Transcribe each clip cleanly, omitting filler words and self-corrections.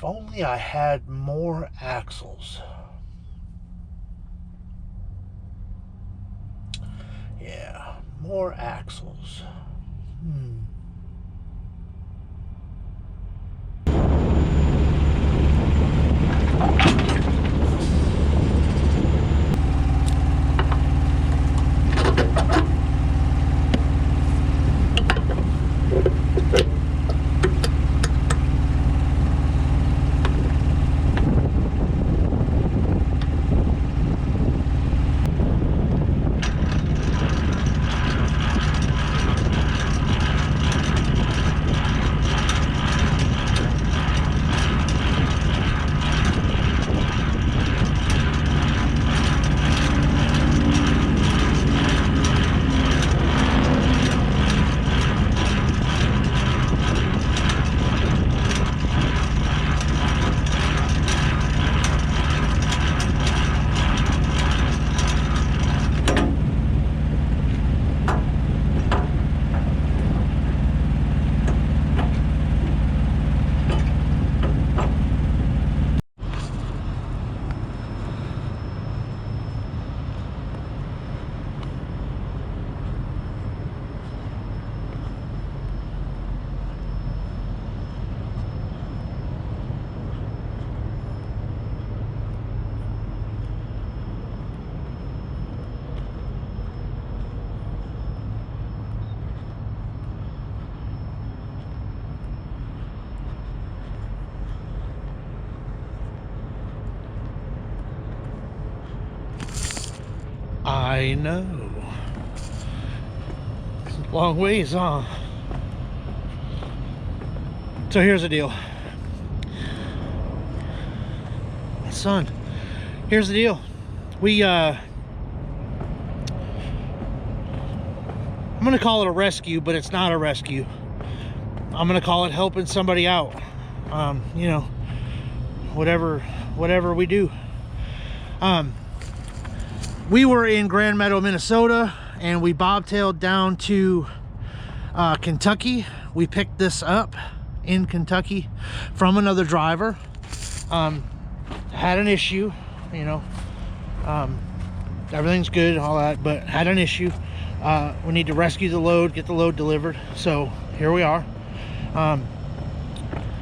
If only I had more axles. Yeah, more axles. I know. It's a long ways, huh? So here's the deal. Son, here's the deal. I'm gonna call it a rescue, but it's not a rescue. I'm gonna call it helping somebody out. You know, whatever we do. We were in Grand Meadow, Minnesota, and we bobtailed down to Kentucky. We picked this up in Kentucky from another driver. Had an issue, you know. Everything's good, all that, but had an issue. We need to rescue the load, get the load delivered. So here we are.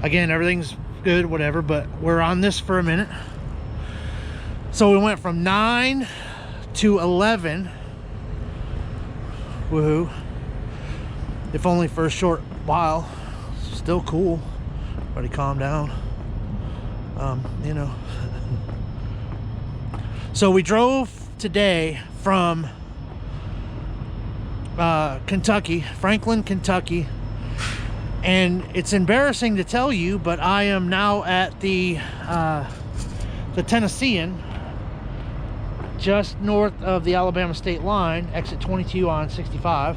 Again, everything's good, whatever, but we're on this for a minute. So we went from 9 to 11. Woohoo. If only for a short while. Still cool. Everybody calm down. You know. So we drove today from Kentucky, Franklin, Kentucky, and it's embarrassing to tell you, but I am now at the Tennessean, just north of the Alabama state line, exit 22 on 65.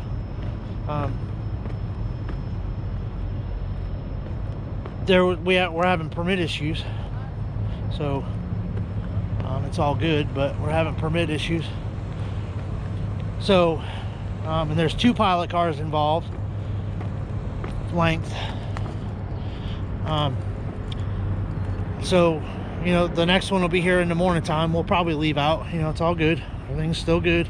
We're having permit issues, so it's all good, but we're having permit issues. So and there's 2 pilot cars involved. Length. So you know, the next one will be here in the morning time. We'll probably leave out, you know, it's all good, everything's still good.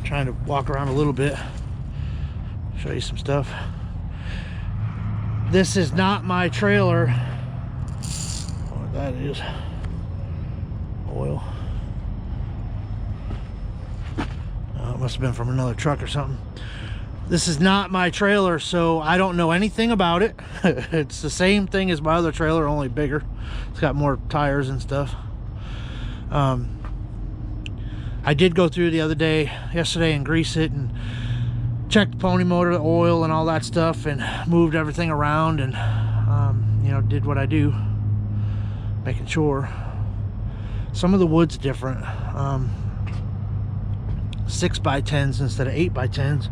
Trying to walk around a little bit, show you some stuff. This is not my trailer. What that is, oil. It must have been from another truck or something. This is not my trailer, so I don't know anything about it. It's the same thing as my other trailer, only bigger. It's got more tires and stuff. I did go through the other day, yesterday, and grease it and checked the pony motor, the oil, and all that stuff, and moved everything around, and you know, did what I do, making sure. Some of the wood's different. 6x10s instead of 8x10s.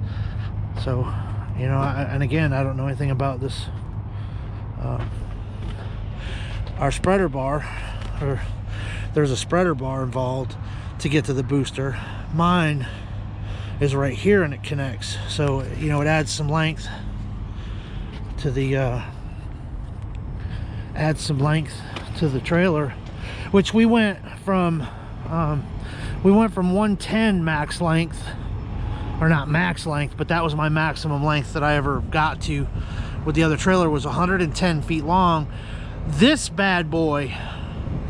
So, you know, and again, I don't know anything about this. Our spreader bar, or there's a spreader bar involved to get to the booster. Mine is right here and it connects, so you know, it adds some length. to the add some length to the trailer, which we went from 110 max length, or not max length, but that was my maximum length that I ever got to with the other trailer, was 110 feet long. This bad boy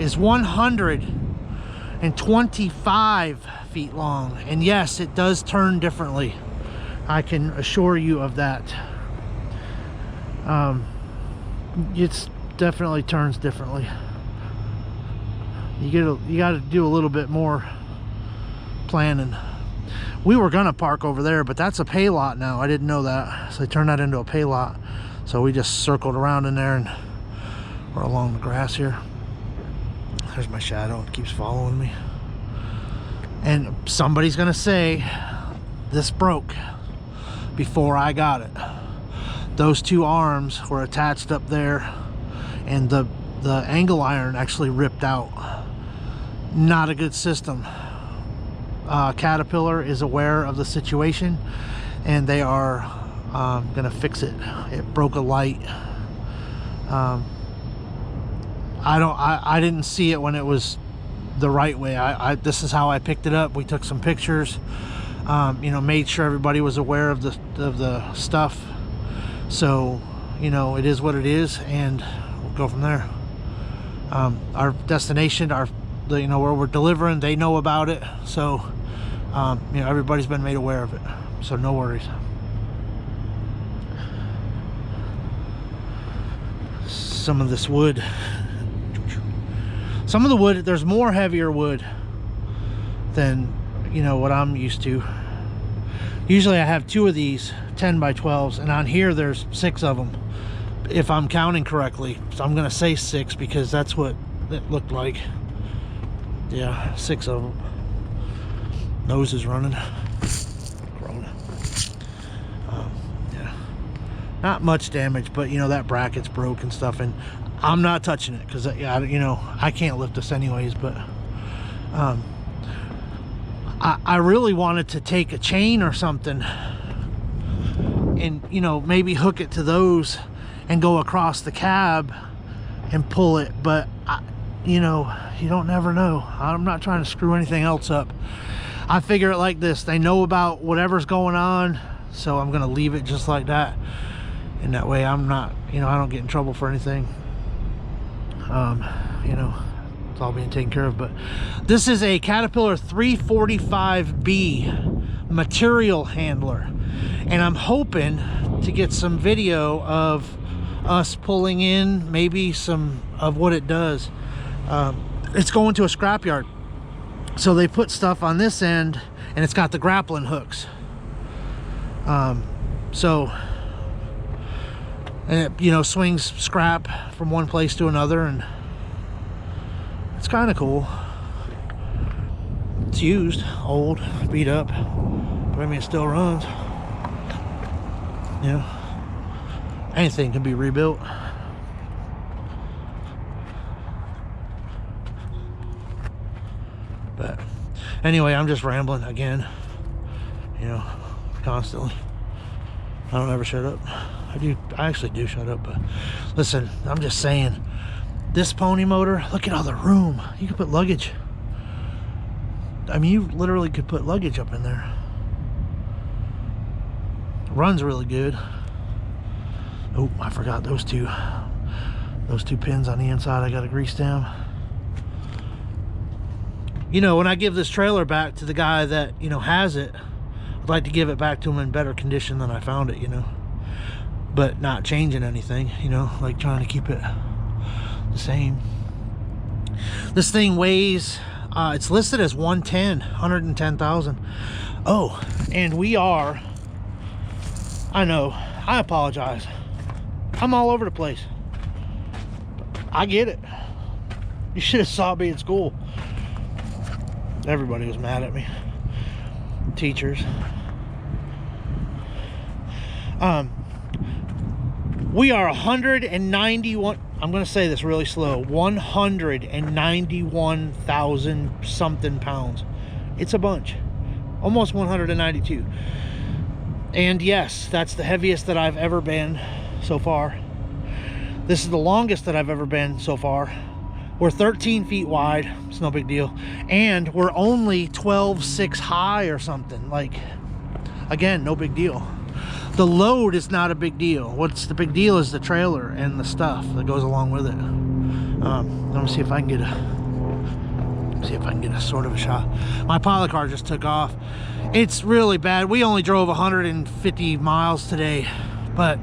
is 125 feet long, and yes, it does turn differently. I can assure you of that. It's definitely turns differently. You got to do a little bit more planning. We were gonna park over there, but that's a pay lot now. I didn't know that, so they turned that into a pay lot. So we just circled around in there, and we're along the grass here. There's my shadow, it keeps following me. And somebody's gonna say this broke before I got it. Those two arms were attached up there, and the angle iron actually ripped out. Not a good system. Caterpillar is aware of the situation, and they are gonna fix it. It broke a light. I didn't see it when it was the right way. This is how I picked it up. We took some pictures, you know, made sure everybody was aware of the stuff. So, you know, it is what it is, and we'll go from there. Our destination, you know, where we're delivering, they know about it. So, you know, everybody's been made aware of it. So no worries. Some of this wood. Some of the wood, there's more heavier wood than, you know, what I'm used to. Usually I have 2 of these 10 by 12s, and on here there's 6 of them, if I'm counting correctly. So I'm gonna say 6 because that's what it looked like. Yeah, 6 of them. Nose is running. Corona. Yeah, not much damage, but you know, that bracket's broke and stuff, and I'm not touching it because, you know, I can't lift this anyways. But I really wanted to take a chain or something and, you know, maybe hook it to those and go across the cab and pull it, but you know, you don't never know. I'm not trying to screw anything else up. I figure it like this: they know about whatever's going on, so I'm gonna leave it just like that, and that way I'm not, you know, I don't get in trouble for anything. You know, it's all being taken care of. But this is a Caterpillar 345B material handler, and I'm hoping to get some video of us pulling in, maybe some of what it does. It's going to a scrapyard, so they put stuff on this end, and it's got the grappling hooks. So, and it, you know, swings scrap from one place to another, and it's kind of cool. It's used, old, beat up, but I mean, it still runs. You know, anything can be rebuilt. But anyway, I'm just rambling again, you know, constantly. I don't ever shut up. I actually do shut up, but listen, I'm just saying, this pony motor, look at all the room. You could put luggage. I mean, you literally could put luggage up in there. Runs really good. Oh, I forgot those two pins on the inside. I gotta grease them. You know, when I give this trailer back to the guy that, you know, has it, I'd like to give it back to him in better condition than I found it, you know, but not changing anything, you know, like trying to keep it the same. This thing weighs, it's listed as 110,000. Oh, and we are, I know, I apologize, I'm all over the place. I get it. You should have saw me in school. Everybody was mad at me. Teachers. We are 191, I'm going to say this really slow, 191,000 something pounds. It's a bunch. Almost 192. And yes, that's the heaviest that I've ever been so far. This is the longest that I've ever been so far. We're 13 feet wide. It's no big deal. And we're only 12.6 high or something. Like, again, no big deal. The load is not a big deal. What's the big deal is the trailer and the stuff that goes along with it. Let me see if I can get a sort of a shot. My pilot car just took off. It's really bad. We only drove 150 miles today, but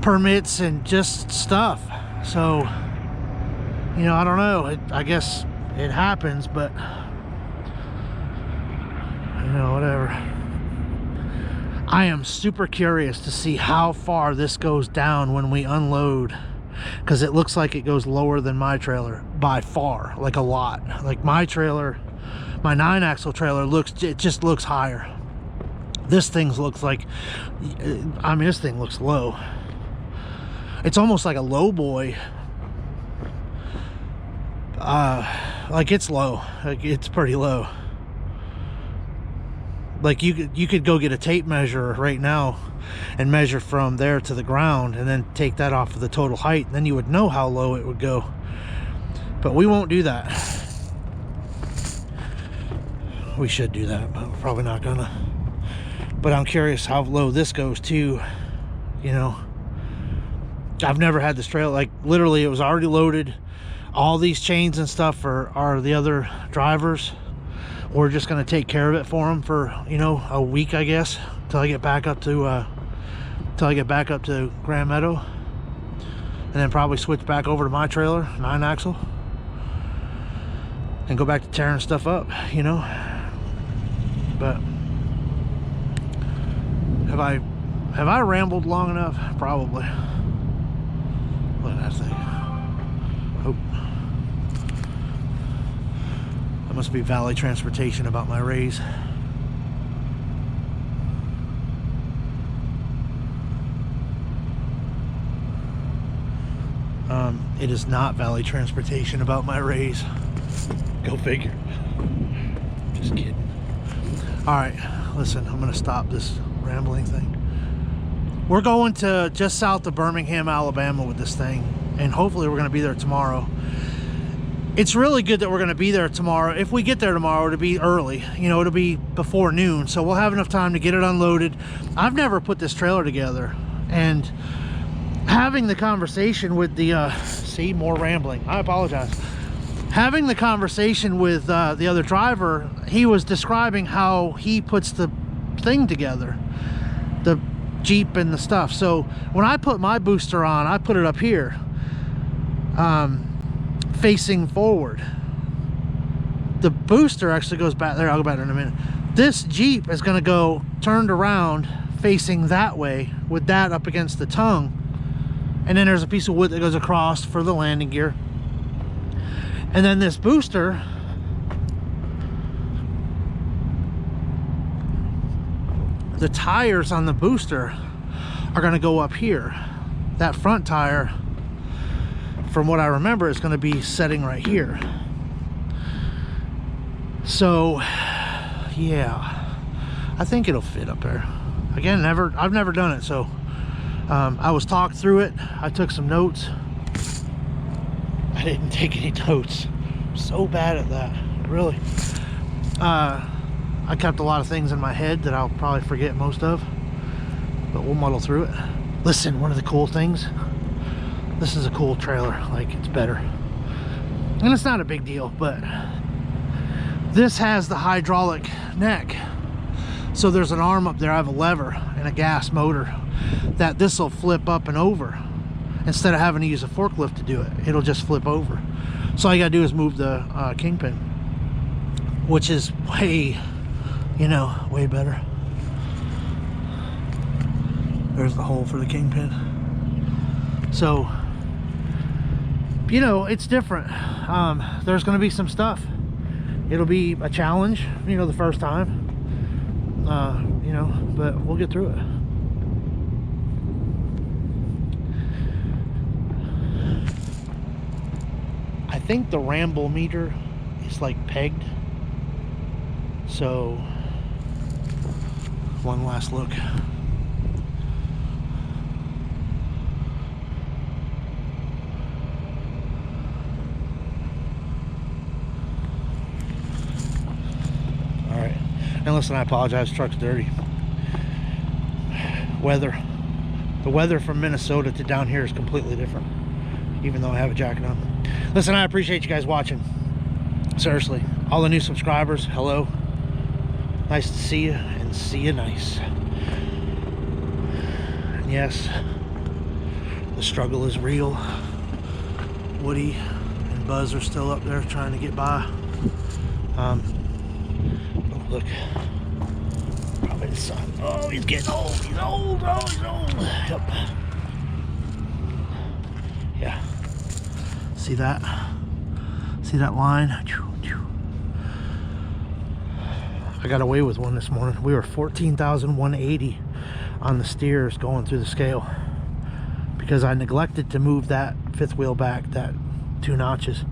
permits and just stuff. So, you know, I don't know. I guess it happens, but you know, whatever. I am super curious to see how far this goes down when we unload, because it looks like it goes lower than my trailer by far, like a lot. Like my trailer, my 9-axle trailer it just looks higher. This thing looks like, I mean, this thing looks low. It's almost like a low boy. Like it's low. Like it's pretty low. Like you could go get a tape measure right now and measure from there to the ground and then take that off of the total height, and then you would know how low it would go. But we won't do that. We should do that, but we're probably not gonna. But I'm curious how low this goes too. You know, I've never had this trailer. Like literally it was already loaded. All these chains and stuff are the other drivers. We're just going to take care of it for them for, you know, a week, I guess, till I get back up to Grand Meadow, and then probably switch back over to my trailer, 9-axle, and go back to tearing stuff up, you know. But have I rambled long enough? Probably. Look at that thing. Oh. Must be Valley Transportation about my raise. It is not Valley Transportation about my raise. Go figure. Just kidding. Alright, listen, I'm gonna stop this rambling thing. We're going to just south of Birmingham, Alabama with this thing, and hopefully we're gonna be there tomorrow. It's really good that we're going to be there tomorrow. If we get there tomorrow, it'll be early. You know, it'll be before noon, so we'll have enough time to get it unloaded. I've never put this trailer together, and having the conversation with the see, more rambling, I apologize. Having the conversation with the other driver, he was describing how he puts the thing together, the Jeep and the stuff. So when I put my booster on, I put it up here, facing forward. The booster actually goes back there. I'll go back there in a minute. This Jeep is going to go turned around facing that way with that up against the tongue, and then there's a piece of wood that goes across for the landing gear, and then this booster the tires on the booster are going to go up here. That front tire, from what I remember, is going to be setting right here. So yeah, I think it'll fit up there. Again, I've never done it, so I was talked through it. I took some notes. I didn't take any notes. I'm so bad at that, really. I kept a lot of things in my head that I'll probably forget most of, but we'll muddle through it. Listen, one of the cool things, this is a cool trailer. Like, it's better, and it's not a big deal, but this has the hydraulic neck. So there's an arm up there. I have a lever and a gas motor that this will flip up and over. Instead of having to use a forklift to do it, it'll just flip over. So all you gotta do is move the kingpin, which is way, you know, way better. There's the hole for the kingpin. So, you know, it's different. There's gonna be some stuff. It'll be a challenge, you know, the first time. You know, but we'll get through it. I think the ramble meter is like pegged. So, one last look. listen, I apologize, the truck's dirty. Weather. The weather from Minnesota to down here is completely different, even though I have a jacket on. Listen, I appreciate you guys watching. Seriously. All the new subscribers, hello. Nice to see you, and see you nice. And yes, the struggle is real. Woody and Buzz are still up there trying to get by. Oh, look. Probably the sun. Oh, he's getting old. He's old. Oh, he's old. Yep. Yeah. See that? See that line? I got away with one this morning. We were 14,180 on the steers going through the scale because I neglected to move that fifth wheel back, that 2 notches.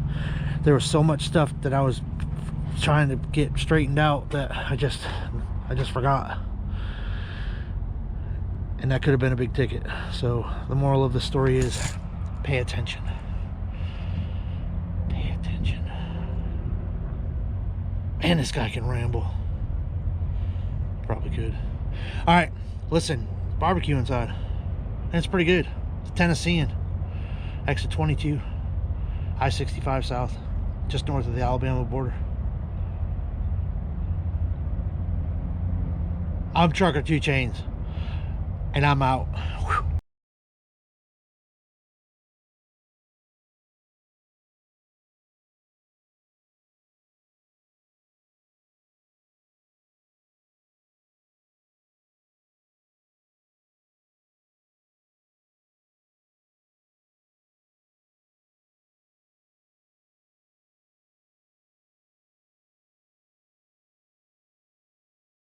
There was so much stuff that I was trying to get straightened out that I just forgot, and that could have been a big ticket. So the moral of the story is pay attention. Pay attention. Man, this guy can ramble. Probably could. All right, listen, barbecue inside, and it's pretty good. It's Tennessean, exit 22, I-65 south, just north of the Alabama border. I'm Trucker 2 Chains, and I'm out. Whew.